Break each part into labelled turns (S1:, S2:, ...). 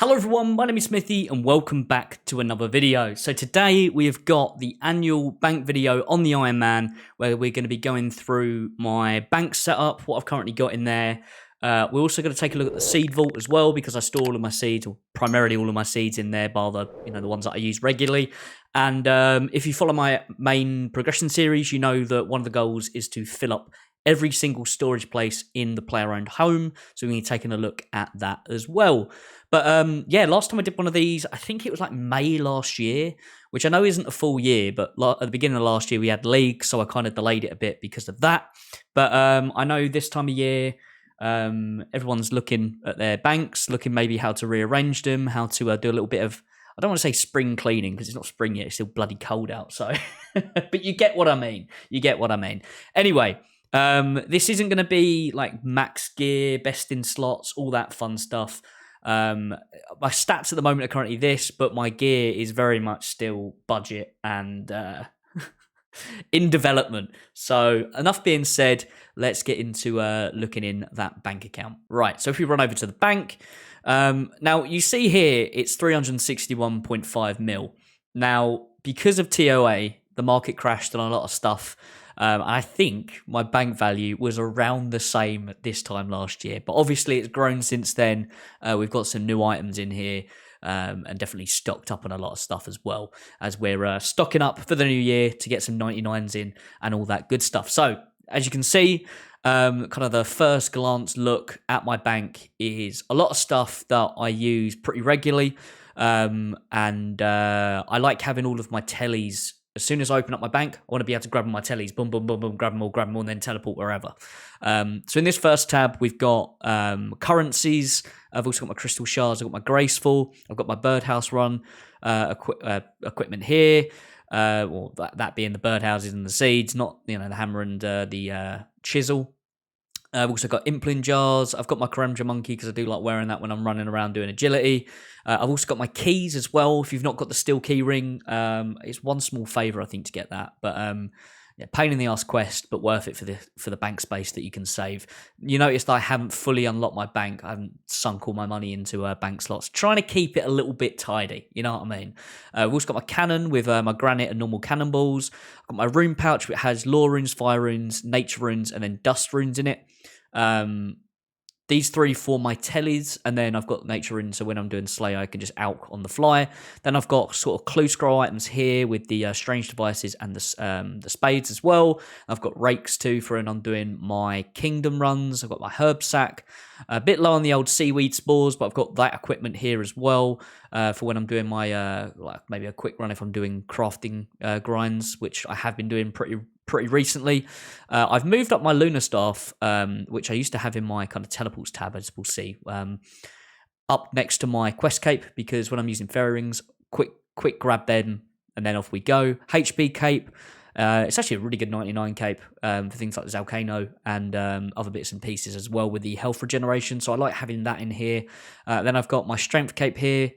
S1: Hello everyone, my name is Smithy and welcome back to another video. So today we have got the annual bank video on the Ironman where we're going to be going through my bank setup, what I've currently got in there. We're also going to take a look at the seed vault as well because I store all of my seeds, or primarily all of my seeds in there, bar the ones that I use regularly. And if you follow my main progression series, you know that one of the goals is to fill up every single storage place in the player-owned home. So we're going to be taking a look at that as well. But yeah, last time I did one of these, I think it was like May last year, which I know isn't a full year, but at the beginning of last year we had league, so I kind of delayed it a bit because of that. But I know this time of year, everyone's looking at their banks, looking maybe how to rearrange them, how to do a little bit of, I don't want to say spring cleaning because it's not spring yet, it's still bloody cold out. So, but you get what I mean. You get what I mean. Anyway. This isn't going to be like max gear, best in slots, all that fun stuff. My stats at the moment are currently this, but my gear is very much still budget and in development. So enough being said, let's get into looking in that bank account. Right, so if we run over to the bank, now you see here it's 361.5 mil. Now, because of TOA, the market crashed on a lot of stuff. I think my bank value was around the same this time last year, but obviously it's grown since then. We've got some new items in here and definitely stocked up on a lot of stuff as well, as we're stocking up for the new year to get some 99s in and all that good stuff. So as you can see, kind of the first glance look at my bank is a lot of stuff that I use pretty regularly. And I like having all of my tellies. As soon as I open up my bank, I want to be able to grab my tellies, boom, boom, boom, boom, grab them all, and then teleport wherever. So in this first tab, we've got currencies. I've also got my crystal shards. I've got my graceful. I've got my birdhouse run equipment here. Well, that being the birdhouses and the seeds, not the hammer and the chisel. I've also got implant jars. I've got my Karamja monkey because I do like wearing that when I'm running around doing agility. I've also got my keys as well. If you've not got the steel key ring, it's one small favour I think to get that. But yeah, pain in the ass quest, but worth it for the bank space that you can save. You notice that I haven't fully unlocked my bank. I haven't sunk all my money into bank slots. Trying to keep it a little bit tidy. You know what I mean? I've also got my cannon with my granite and normal cannonballs. I've got my rune pouch which has law runes, fire runes, nature runes, and then dust runes in it. These three for my tellies, and then I've got nature runes, so when I'm doing slay I can just alch on the fly. Then I've got sort of clue scroll items here with the strange devices and the spades as well. I've got rakes too for when I'm doing my kingdom runs. I've got my herb sack, a bit low on the old seaweed spores, but I've got that equipment here as well for when I'm doing my like maybe a quick run if I'm doing crafting grinds, which I have been doing pretty recently. I've moved up my lunar staff, which I used to have in my kind of teleports tab, as we'll see, up next to my quest cape, because when I'm using fairy rings, quick grab them and then off we go. HP cape, it's actually a really good 99 cape for things like the Zalcano and other bits and pieces as well with the health regeneration, so I like having that in here. Then I've got my strength cape here,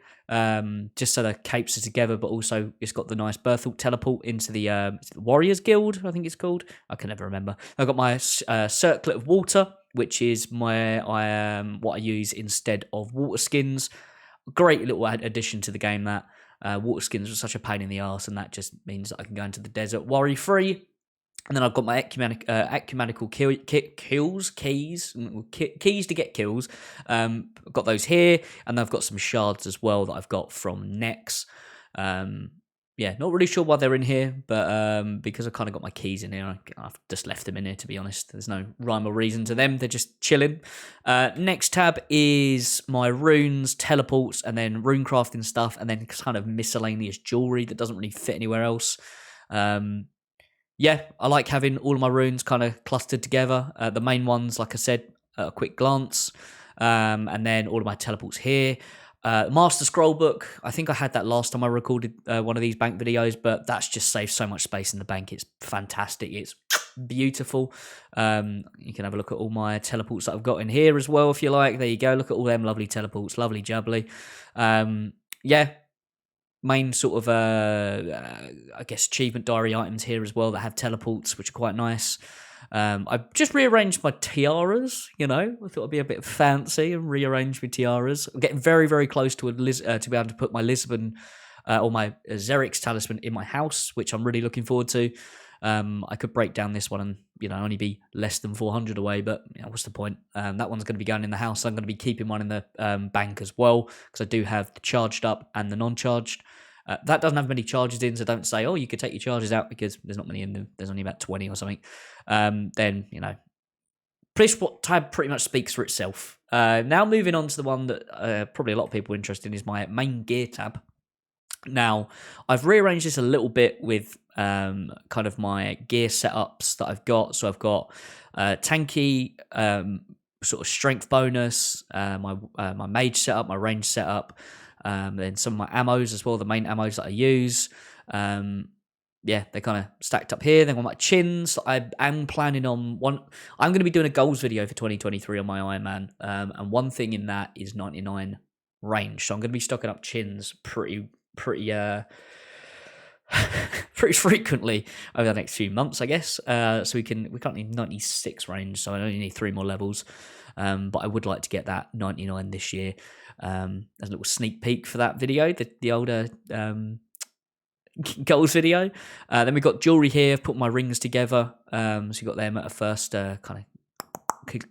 S1: just so the capes are together, but also it's got the nice Berthelt teleport into the Warriors Guild, I think it's called. I can never remember. I've got my circlet of water, which is what I use instead of water skins. Great little addition to the game, that. Water skins are such a pain in the arse, and that just means that I can go into the desert worry-free. And then I've got my ecumenical keys to get kills. I've got those here, and I've got some shards as well that I've got from Nex. Yeah, not really sure why they're in here, but because I kind of got my keys in here, I've just left them in here, to be honest. There's no rhyme or reason to them. They're just chilling. Next tab is my runes, teleports, and then rune crafting stuff, and then kind of miscellaneous jewelry that doesn't really fit anywhere else. Yeah, I like having all of my runes kind of clustered together. The main ones, like I said, at a quick glance. And then all of my teleports here. Master Scroll Book, I think I had that last time I recorded one of these bank videos, but that's just saved so much space in the bank. It's fantastic. It's beautiful. You can have a look at all my teleports that I've got in here as well, if you like. There you go. Look at all them lovely teleports. Lovely jubbly. Yeah. Main sort of, I guess, achievement diary items here as well that have teleports, which are quite nice. I've just rearranged my tiaras. I thought it'd be a bit fancy and rearrange my tiaras. I'm getting very, very close to to be able to put my Lisbon or my Xerix talisman in my house, which I'm really looking forward to. I could break down this one and only be less than 400 away, but what's the point? That one's going to be going in the house. I'm going to be keeping one in the bank as well, because I do have the charged up and the non-charged. That doesn't have many charges in, so don't say, oh, you could take your charges out, because there's not many in them. There's only about 20 or something. Then, this tab pretty much speaks for itself. Now moving on to the one that probably a lot of people are interested in is my main gear tab. Now, I've rearranged this a little bit with kind of my gear setups that I've got. So I've got tanky sort of strength bonus, my mage setup, my range setup, then some of my ammos as well, the main ammos that I use. They're kind of stacked up here. Then on my chins, I am planning on one. I'm going to be doing a goals video for 2023 on my Ironman, and one thing in that is 99 range. So I'm going to be stocking up chins pretty frequently over the next few months, I guess. So we currently 96 range, so I only need 3 more levels. But I would like to get that 99 this year. As a little sneak peek for that video, the older goals video. Then we've got jewelry here. I've put my rings together. So you got them at a first kind of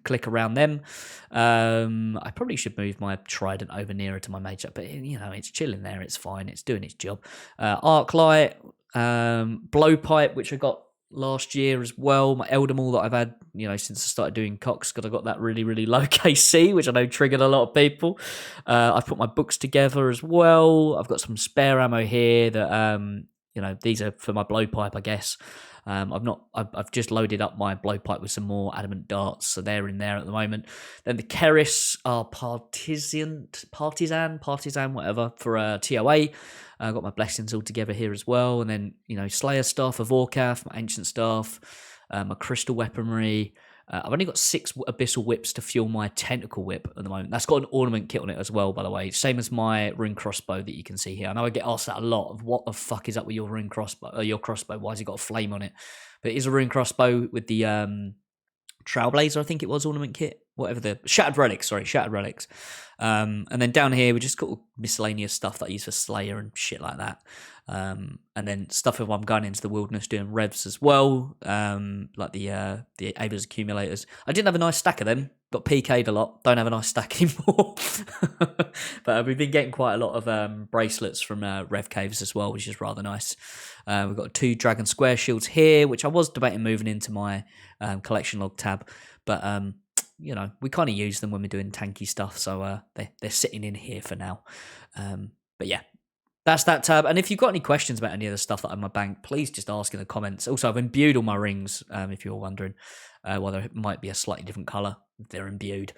S1: click around them. I probably should move my trident over nearer to my mage up, but it's chilling there. It's fine. It's doing its job. Arc light, blowpipe, which I got last year as well. My Eldermall that I've had, since I started doing Cox, because I got that really, really low KC, which I know triggered a lot of people. I've put my books together as well. I've got some spare ammo here that, these are for my blowpipe, I guess. I've just loaded up my blowpipe with some more adamant darts, so they're in there at the moment. Then the Keris are partisan, whatever, for TOA. I've got my blessings all together here as well, and then Slayer staff of Orcath, my ancient staff, my crystal weaponry. I've only got 6 abyssal whips to fuel my tentacle whip at the moment. That's got an ornament kit on it as well, by the way. Same as my rune crossbow that you can see here. I know I get asked that a lot, of what the fuck is up with your rune crossbow, or your crossbow? Why has it got a flame on it? But it is a rune crossbow with the Trailblazer, I think it was, ornament kit. Whatever the Shattered Relics. And then down here we just got miscellaneous stuff that I use for Slayer and shit like that. And then stuff if I'm going into the wilderness doing revs as well, like the Ava's accumulators. I didn't have a nice stack of them, got PK'd a lot, don't have a nice stack anymore. But we've been getting quite a lot of bracelets from Rev Caves as well, which is rather nice. We've got 2 Dragon Square shields here, which I was debating moving into my collection log tab, but we kind of use them when we're doing tanky stuff, so they're sitting in here for now. But yeah, that's that tab. And if you've got any questions about any of the stuff that I have in my bank, please just ask in the comments. Also, I've imbued all my rings, if you're wondering, whether it might be a slightly different colour if they're imbued.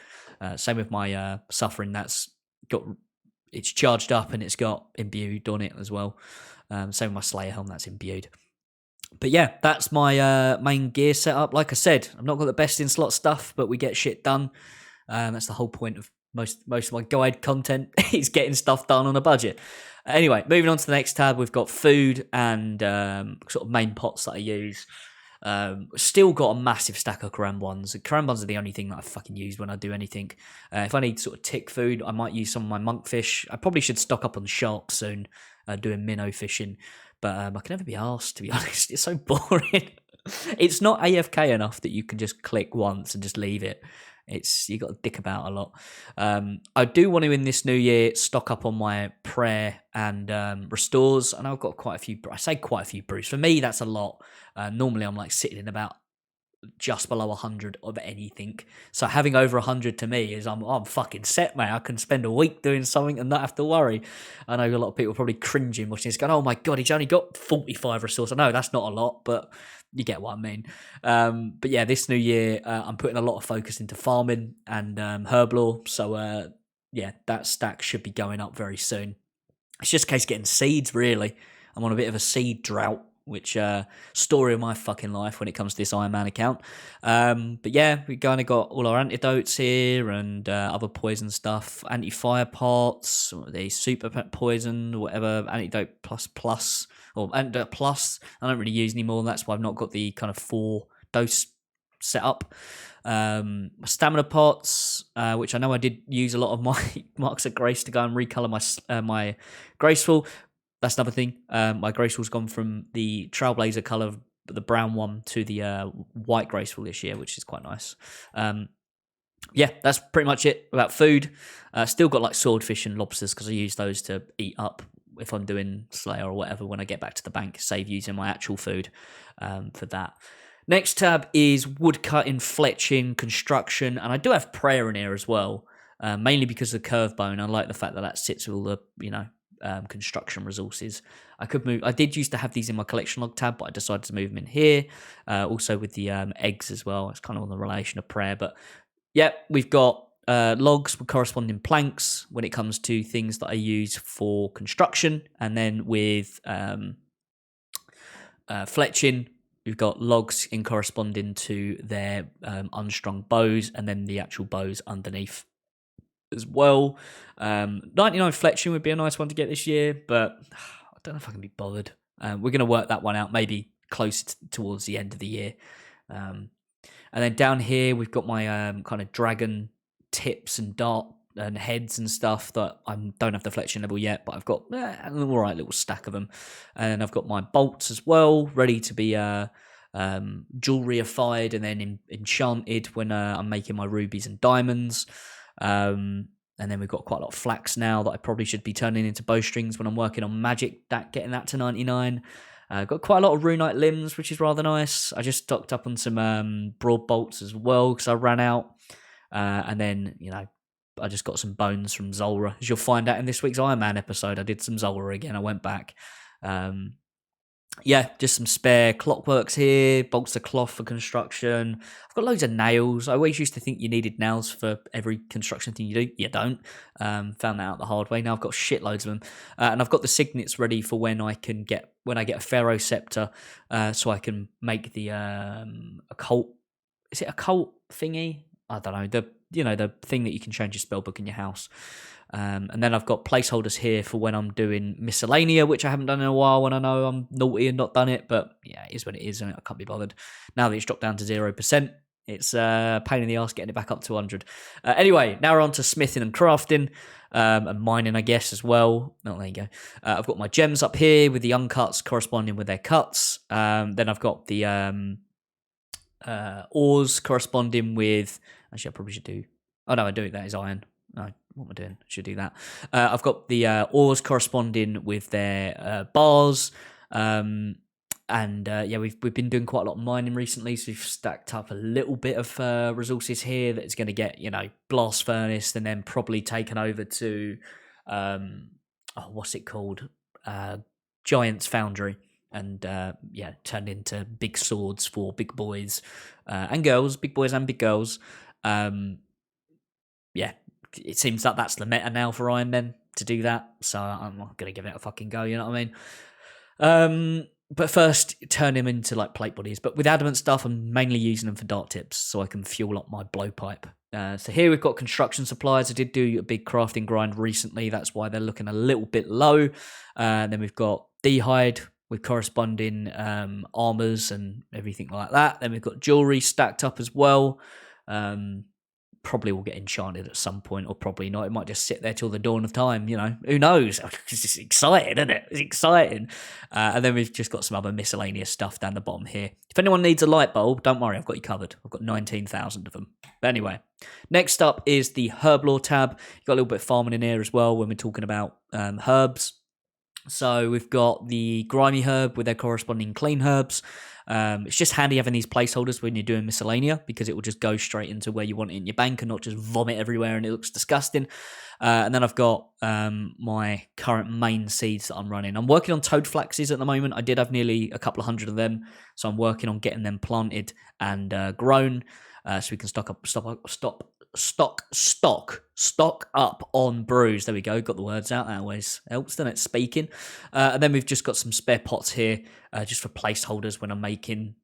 S1: Same with my suffering, it's charged up and it's got imbued on it as well. Same with my Slayer helm, that's imbued. But yeah, that's my main gear setup. Like I said, I've not got the best in slot stuff, but we get shit done. That's the whole point of most of my guide content is getting stuff done on a budget. Anyway, moving on to the next tab, we've got food and sort of main pots that I use. Still got a massive stack of Karambons. Karambons are the only thing that I fucking use when I do anything. If I need sort of tick food, I might use some of my monkfish. I probably should stock up on sharks soon, doing minnow fishing. But I can never be asked, to be honest. It's so boring. It's not AFK enough that you can just click once and just leave it. You got to dick about a lot. I do want to, in this new year, stock up on my prayer and restores. And I've got quite a few. I say quite a few brews. For me, that's a lot. Normally, I'm like sitting in about just below 100 of anything. So having over 100 to me is I'm fucking set, mate. I can spend a week doing something and not have to worry. I know a lot of people are probably cringing watching this, going, "Oh my god, he's only got 45 resources." I know that's not a lot, but you get what I mean. But yeah, this new year, I'm putting a lot of focus into farming and Herblore. So yeah, that stack should be going up very soon. It's just a case of getting seeds, really. I'm on a bit of a seed drought, which story of my fucking life when it comes to this Ironman account. But yeah, we kind of got all our antidotes here and other poison stuff, anti-fire pots, the super poison, whatever, antidote plus or antidote plus. I don't really use anymore. That's why I've not got the kind of 4 dose setup. My stamina pots, which I know I did use a lot of my marks of grace to go and recolor my graceful. That's another thing. My graceful's gone from the Trailblazer color, the brown one, to the white graceful this year, which is quite nice. Yeah, that's pretty much it about food. Still got like swordfish and lobsters because I use those to eat up if I'm doing Slayer or whatever when I get back to the bank. Save using my actual food for that. Next tab is woodcutting, fletching, construction, and I do have prayer in here as well, mainly because of the curve bone. I like the fact that sits with all the construction resources. I could move. I did used to have these in my collection log tab, but I decided to move them in here. Also with the eggs as well. It's kind of on the relation of prayer, but yeah, we've got logs with corresponding planks when it comes to things that I use for construction, and then with fletching, we've got logs in corresponding to their unstrung bows, and then the actual bows underneath as well. 99 fletching would be a nice one to get this year, but I don't know if I can be bothered. We're going to work that one out maybe closer towards the end of the year. And then down here, we've got my kind of dragon tips and dart and heads and stuff that I don't have the fletching level yet, but I've got an all right little stack of them. And I've got my bolts as well, ready to be jewelryified and then enchanted when I'm making my rubies and diamonds. And then we've got quite a lot of flax now that I probably should be turning into bowstrings when I'm working on magic, getting that to 99. Got quite a lot of runite limbs, which is rather nice. I just stocked up on some broad bolts as well because I ran out. And then, I just got some bones from Zolra. As you'll find out in this week's Ironman episode, I did some Zolra again. I went back. Just some spare clockworks here, bolts of cloth for construction. I've got loads of nails. I always used to think you needed nails for every construction thing you do. You don't. Found that out the hard way. Now I've got shitloads of them. And I've got the signets ready for when I get a pharaoh scepter, so I can make the occult. Is it occult thingy? I don't know. The thing that you can change your spellbook in your house. And then I've got placeholders here for when I'm doing Miscellaneous, which I haven't done in a while when I know I'm naughty and not done it. But yeah, it is what it is, and I can't be bothered. Now that it's dropped down to 0%, it's a pain in the arse getting it back up to 100. Anyway, now we're on to smithing and crafting, and mining, I guess, as well. Oh, there you go. I've got my gems up here with the uncuts corresponding with their cuts. Then I've got the ores corresponding with... Actually, I probably should do... Oh, no, I do. That is iron. No, what am I doing? I should do that. I've got the ores corresponding with their bars. We've been doing quite a lot of mining recently, so we've stacked up a little bit of resources here that is going to get, blast furnace and then probably taken over to, what's it called? Giant's Foundry. And turned into big swords for big boys and girls, big boys and big girls. It seems like that's the meta now for Ironman to do that. So I'm not going to give it a fucking go, you know what I mean? But first, turn him into like plate bodies. But with adamant stuff, I'm mainly using them for dart tips so I can fuel up my blowpipe. So here we've got construction supplies. I did do a big crafting grind recently. That's why they're looking a little bit low. Then we've got D-hide with corresponding armors and everything like that. Then we've got jewelry stacked up as well. Probably will get enchanted at some point, or probably not. It might just sit there till the dawn of time, Who knows? It's just exciting, isn't it? It's exciting. And then we've just got some other miscellaneous stuff down the bottom here. If anyone needs a light bulb, don't worry, I've got you covered. I've got 19,000 of them. But anyway, next up is the Herblore tab. You've got a little bit of farming in here as well when we're talking about herbs. So we've got the grimy herb with their corresponding clean herbs. It's just handy having these placeholders when you're doing Miscellaneous because it will just go straight into where you want it in your bank and not just vomit everywhere and it looks disgusting. And then I've got my current main seeds that I'm running. I'm working on toad flaxes at the moment. I did have nearly a couple of hundred of them, so I'm working on getting them planted and grown so we can stock up on brews. There we go. Got the words out. That always helps, doesn't it? Speaking. And then we've just got some spare pots here, just for placeholders when I'm making,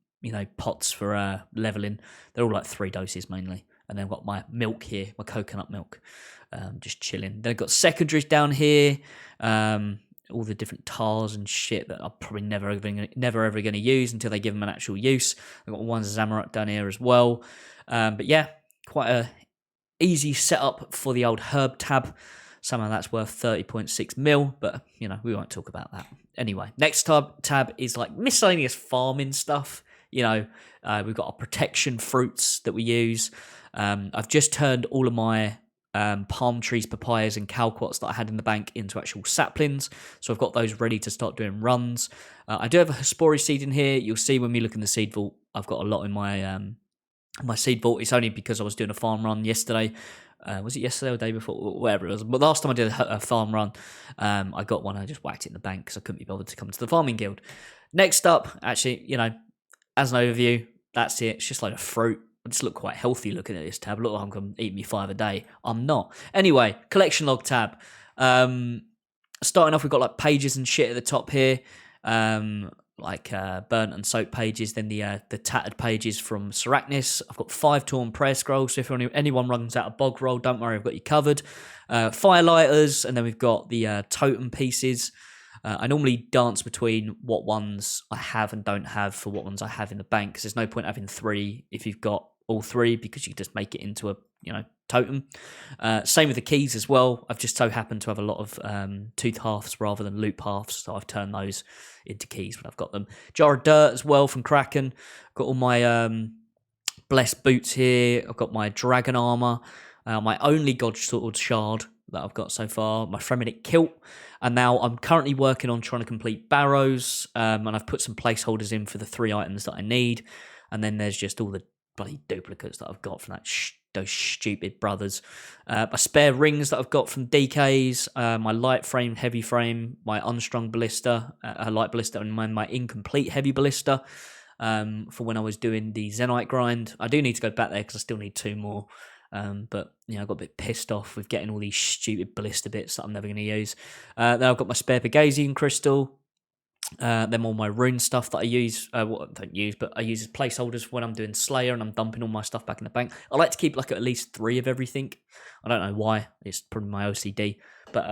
S1: pots for leveling. They're all like 3 doses mainly. And then I've got my milk here, my coconut milk, just chilling. Then I've got secondaries down here. all the different tars and shit that I'm probably never ever going to use until they give them an actual use. I've got one Zamorak down here as well. But yeah, quite a easy setup for the old herb tab. Somehow that's worth 30.6 mil, but we won't talk about that. Anyway, next tab is like miscellaneous farming stuff. We've got our protection fruits that we use. I've just turned all of my palm trees, papayas, and calquats that I had in the bank into actual saplings. So I've got those ready to start doing runs. I do have a Hespori seed in here. You'll see when we look in the seed vault, I've got a lot in my seed vault. It's only because I was doing a farm run yesterday. Was it yesterday or the day before? Whatever it was. But last time I did a farm run, I got one. I just whacked it in the bank because I couldn't be bothered to come to the farming guild. Next up, actually, as an overview, that's it. It's just like a fruit. I just look quite healthy looking at this tab. Look like I'm going to eat me 5 a day. I'm not. Anyway, collection log tab. Starting off, we've got like pages and shit at the top here. Like burnt and soaked pages, then the tattered pages from Seracnis. I've got 5 torn prayer scrolls, so if anyone runs out of bog roll, don't worry, I've got you covered. Firelighters, and then we've got the totem pieces. I normally dance between what ones I have and don't have for what ones I have in the bank, because there's no point having 3 if you've got all 3, because you can just make it into a totem. Same with the keys as well. I've just so happened to have a lot of tooth halves rather than loop halves, so I've turned those into keys when I've got them. Jar of dirt as well from Kraken. Got all my blessed boots here. I've got my dragon armor, my only god sword shard that I've got so far, my Fremenic kilt, and now I'm currently working on trying to complete barrows, and I've put some placeholders in for the 3 items that I need, and then there's just all the bloody duplicates that I've got from those stupid brothers. My spare rings that I've got from DKs, my light frame, heavy frame, my unstrung ballista, a light ballista, and my incomplete heavy ballista for when I was doing the Zenite grind. I do need to go back there because I still need 2 more. But I got a bit pissed off with getting all these stupid ballista bits that I'm never going to use. Then I've got my spare Pegasian crystal. Then all my rune stuff that I use, I use as placeholders when I'm doing Slayer and I'm dumping all my stuff back in the bank. I like to keep like at least 3 of everything. I don't know why. It's probably my OCD. But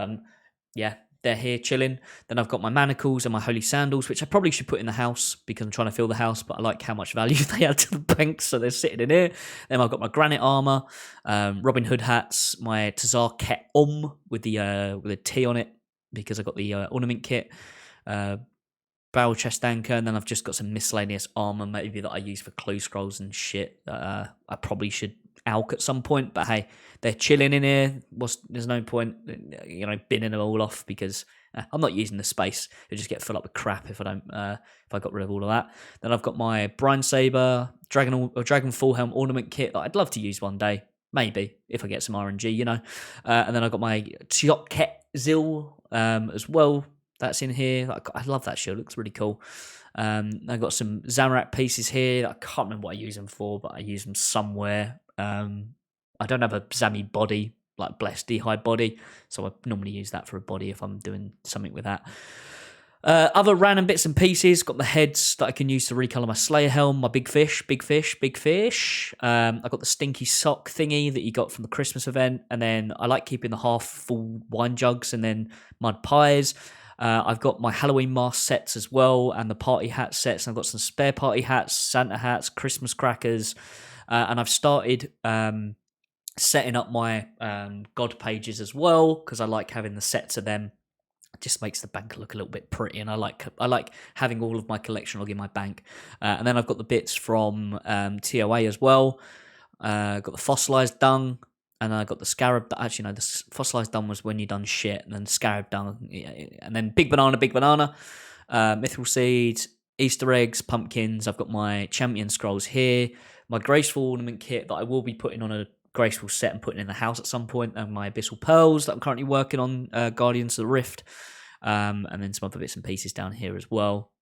S1: yeah, they're here chilling. Then I've got my manacles and my holy sandals, which I probably should put in the house because I'm trying to fill the house, but I like how much value they add to the bank, so they're sitting in here. Then I've got my granite armor, Robin Hood hats, my Tazar Ket with the T on it because I got the ornament kit. Barrel chest anchor, and then I've just got some miscellaneous armor maybe that I use for clue scrolls and shit that I probably should alk at some point, but hey, they're chilling in here. There's no point binning them all off because I'm not using the space. It'll just get filled up with crap if I got rid of all of that. Then I've got my Brine Saber Dragon Full Helm ornament kit that I'd love to use one day, maybe if I get some RNG, and then I've got my Tiokket Zil as well. That's in here. I love that shield. It looks really cool. I've got some Zamorak pieces here. I can't remember what I use them for, but I use them somewhere. I don't have a Zami body, like Blessed D'hide body, so I normally use that for a body if I'm doing something with that. Other random bits and pieces. Got the heads that I can use to recolor my Slayer helm, my big fish. I've got the stinky sock thingy that you got from the Christmas event, and then I like keeping the half full wine jugs and then mud pies. I've got my Halloween mask sets as well, and the party hat sets. And I've got some spare party hats, Santa hats, Christmas crackers, and I've started setting up my god pages as well because I like having the sets of them. It just makes the bank look a little bit pretty, and I like having all of my collection log in my bank. And then I've got the bits from TOA as well. Got the fossilized dung. And I got the scarab. Actually, no, the fossilized dung was when you done shit, and then scarab dung, and then big banana, mithril seeds, Easter eggs, pumpkins. I've got my champion scrolls here, my graceful ornament kit that I will be putting on a graceful set and putting in the house at some point, and my abyssal pearls that I'm currently working on, Guardians of the Rift, and then some other bits and pieces down here as well.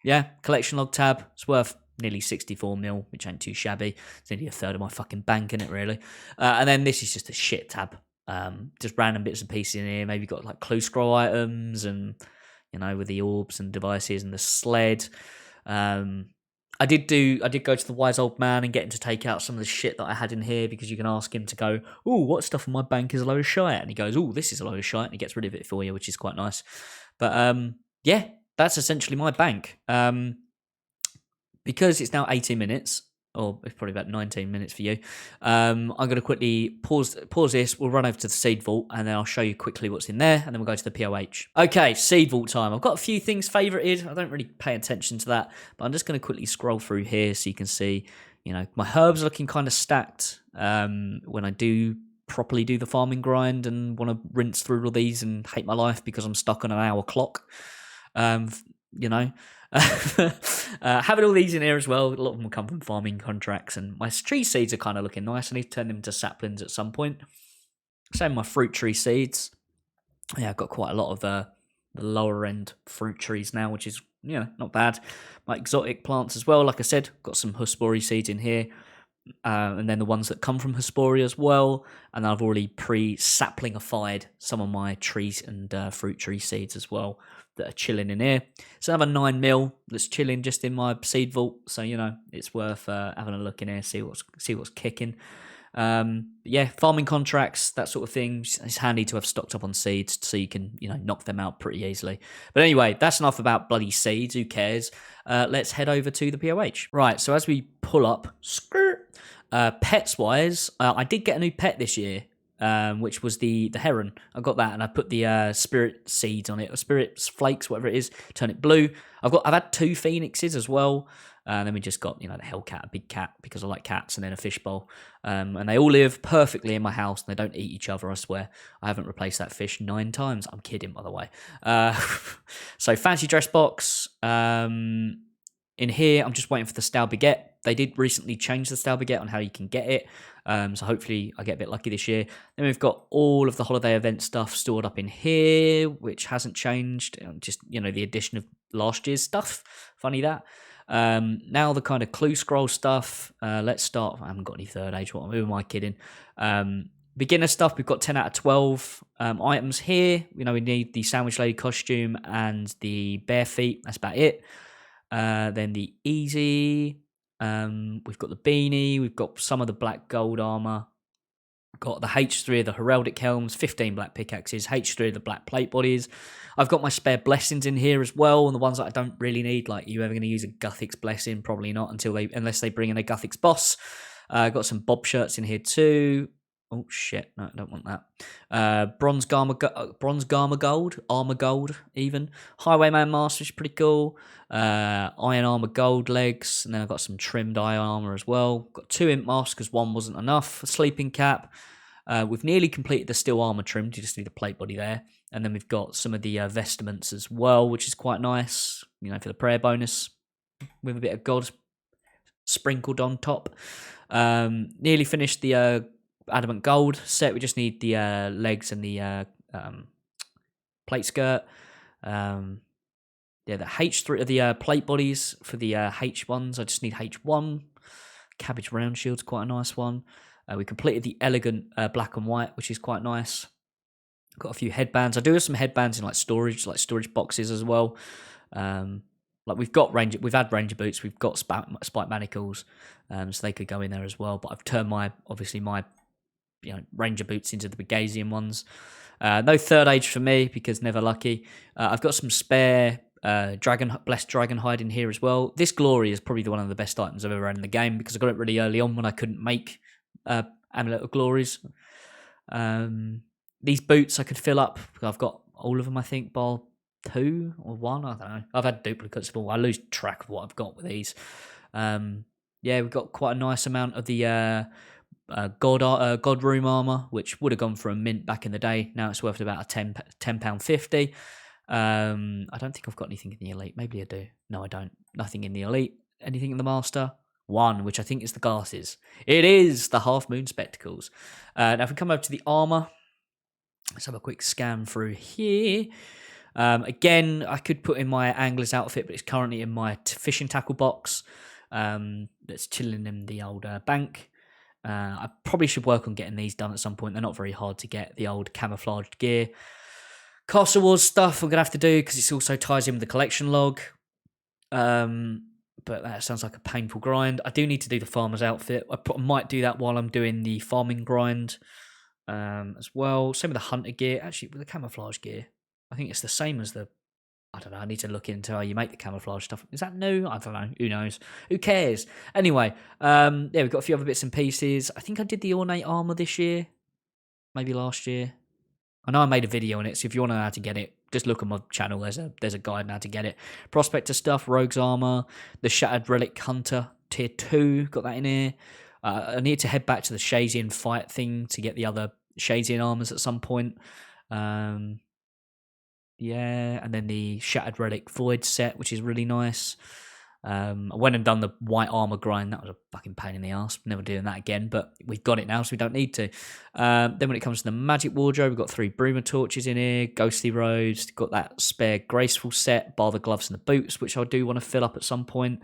S1: Yeah, collection log tab. It's worth nearly 64 mil, which ain't too shabby. It's nearly a third of my fucking bank in it, really. And then this is just a shit tab. Just random bits and pieces in here. Maybe got like clue scroll items and, with the orbs and devices and the sled. I did go to the wise old man and get him to take out some of the shit that I had in here, because you can ask him to go, oh, what stuff in my bank is a load of shite? And he goes, oh, this is a load of shite, and he gets rid of it for you, which is quite nice. But yeah, that's essentially my bank. Because it's now 18 minutes, or it's probably about 19 minutes for you, I'm going to quickly pause this. We'll run over to the seed vault, and then I'll show you quickly what's in there, and then we'll go to the PoH. Okay, seed vault time. I've got a few things favorited. I don't really pay attention to that, but I'm just going to quickly scroll through here so you can see, my herbs are looking kind of stacked when I do properly do the farming grind and want to rinse through all these and hate my life because I'm stuck on an hour clock. Having all these in here as well, a lot of them come from farming contracts, and my tree seeds are kind of looking nice. I need to turn them into saplings at some point. Same with my fruit tree seeds. Yeah, I've got quite a lot of the lower end fruit trees now, which is not bad. My exotic plants as well, like I said, got some Herblore seeds in here, and then the ones that come from Herblore as well. And I've already pre-saplingfied some of my trees and fruit tree seeds as well that are chilling in here. So I have a 9 mil that's chilling just in my seed vault. So it's worth having a look in here, see what's kicking. Yeah, farming contracts, that sort of thing. It's handy to have stocked up on seeds so you can knock them out pretty easily. But anyway, that's enough about bloody seeds. Who cares? Let's head over to the PoH. Right. So as we pull up, pets wise, I did get a new pet this year. Which was the heron. I got that, and I put the spirit seeds on it, or spirit flakes, whatever it is. Turn it blue. I've had 2 phoenixes as well. Then we just got the hellcat, a big cat because I like cats, and then a fishbowl. And they all live perfectly in my house, and they don't eat each other. I swear. I haven't replaced that fish 9 times. I'm kidding, by the way. So fancy dress box. In here, I'm just waiting for the stale baguette. They did recently change the stale baguette on how you can get it. So hopefully I get a bit lucky this year. Then we've got all of the holiday event stuff stored up in here, which hasn't changed. Just, the addition of last year's stuff. Funny that. Now the kind of clue scroll stuff. Let's start. I haven't got any third age. Who am I kidding? Beginner stuff, we've got 10 out of 12 items here. We need the sandwich lady costume and the bare feet. That's about it. Then the easy, we've got the beanie, we've got some of the black gold armor, got the H3 of the heraldic helms, 15 black pickaxes, H3 of the black plate bodies. I've got my spare blessings in here as well, and the ones that I don't really need, like, you ever going to use a Guthix blessing? Probably not unless they bring in a Guthix boss. Got some bob shirts in here too. Oh shit! No, I don't want that. Bronze Garma Gold, Armor Gold, even Highwayman Master, which is pretty cool. Iron Armor Gold legs, and then I've got some trimmed eye armor as well. Got 2 imp masks because 1 wasn't enough. A sleeping cap. We've nearly completed the steel armor trimmed. You just need a plate body there, and then we've got some of the vestments as well, which is quite nice. For the prayer bonus with a bit of God sprinkled on top. Nearly finished the adamant gold set. We just need the legs and the plate skirt. The H3 of the plate bodies for the H ones. I just need H1. Cabbage round shield's quite a nice one. We completed the elegant black and white, which is quite nice. Got a few headbands. I do have some headbands in storage boxes as well. We've had ranger boots, we've got spike manacles, so they could go in there as well. But I've turned my ranger boots into the Bagazian ones. No third age for me because never lucky. I've got some spare blessed dragon hide in here as well. This glory is probably one of the best items I've ever had in the game because I got it really early on when I couldn't make amulet of glories. These boots I could fill up. I've got all of them, I think, bar 2 or 1. I don't know. I've had duplicates of all. I lose track of what I've got with these. We've got quite a nice amount of the God room armor, which would have gone for a mint back in the day. Now it's worth about a £10.50. I don't think I've got anything in the elite. Maybe I do. No, I don't. Nothing in the elite. Anything in the master? 1, which I think is the glasses. It is the half moon spectacles. Now if we come over to the armor, let's have a quick scan through here. Again, I could put in my angler's outfit, but it's currently in my fishing tackle box. That's chilling in the old bank. I probably should work on getting these done at some point. They're not very hard to get, the old camouflaged gear. Castle Wars stuff I'm going to have to do because it also ties in with the collection log. but that sounds like a painful grind. I do need to do the farmer's outfit. I might do that while I'm doing the farming grind as well. Same with the hunter gear. Actually, with the camouflage gear, I think it's the same as the... I don't know. I need to look into how you make the camouflage stuff. Is that new? I don't know. Who knows? Who cares? Anyway, yeah, we've got a few other bits and pieces. I think I did the ornate armor this year, maybe last year. I know I made a video on it, so if you want to know how to get it, just look on my channel. There's a guide on how to get it. Prospector stuff, Rogue's Armor, the Shattered Relic Hunter, Tier 2, got that in here. I need to head back to the Shazian fight thing to get the other Shazian armors at some point. Yeah, and then the Shattered Relic Void set, which is really nice. I went and done the white armor grind. That was a fucking pain in the ass. Never doing that again, but we've got it now, so we don't need to. Then when it comes to the magic wardrobe, we've got 3 Bruma torches in here, ghostly robes, got that spare graceful set, bar the gloves and the boots, which I do want to fill up at some point.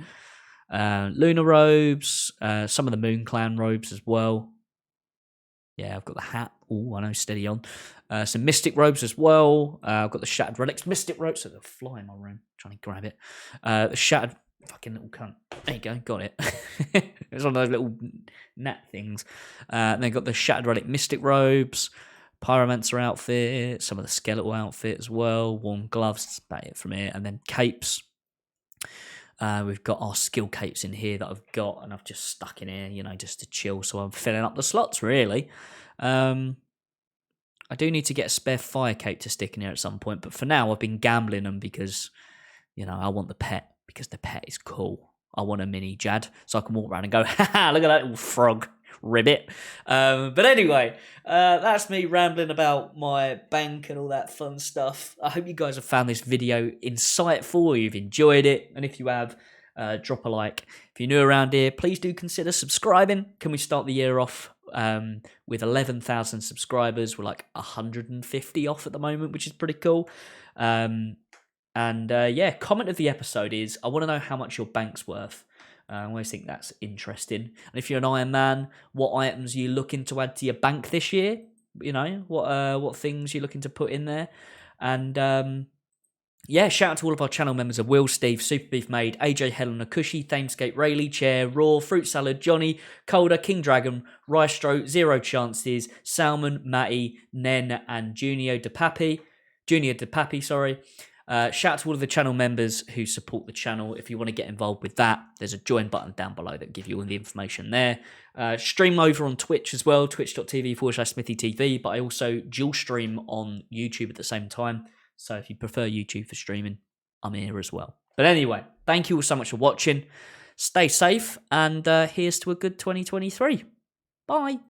S1: Lunar robes, some of the Moon Clan robes as well. Yeah, I've got the hat. Oh, I know, steady on. Some Mystic robes as well. I've got the Shattered Relics Mystic robes. So they'll fly in my room. Trying to grab it. The Shattered... Fucking little cunt. There you go, got it. It's one of those little gnat things. And then got the Shattered Relic Mystic robes. Pyromancer outfit. Some of the Skeletal outfit as well. Warm gloves. That's about it from here. And then capes. We've got our skill capes in here that I've got, and I've just stuck in here, just to chill. So I'm filling up the slots, really. I do need to get a spare fire cape to stick in here at some point, but for now I've been gambling them because, I want the pet, because the pet is cool. I want a mini Jad, so I can walk around and go, haha, look at that little frog, ribbit. But anyway, that's me rambling about my bank and all that fun stuff. I hope you guys have found this video insightful, you've enjoyed it, and if you have, drop a like. If you're new around here, please do consider subscribing. Can we start the year off with 11,000 subscribers? We're like 150 off at the moment, which is pretty cool. Yeah, comment of the episode is, I want to know how much your bank's worth. I always think that's interesting. And if you're an Ironman, what items are you looking to add to your bank this year? What things you're looking to put in there? And yeah, shout out to all of our channel members of Will, Steve, Super Beef Made, AJ, Helen, Akushi, Thamescape, Rayleigh, Chair, Raw, Fruit Salad, Johnny, Calder, King Dragon, Rystro, Zero Chances, Salmon, Matty, Nen, and Junior DePappy, sorry. Shout out to all of the channel members who support the channel. If you want to get involved with that, there's a join button down below that give you all the information there. Stream over on Twitch as well, twitch.tv/SmithyTV, but I also dual stream on YouTube at the same time. So if you prefer YouTube for streaming, I'm here as well. But anyway, thank you all so much for watching. Stay safe, and here's to a good 2023. Bye.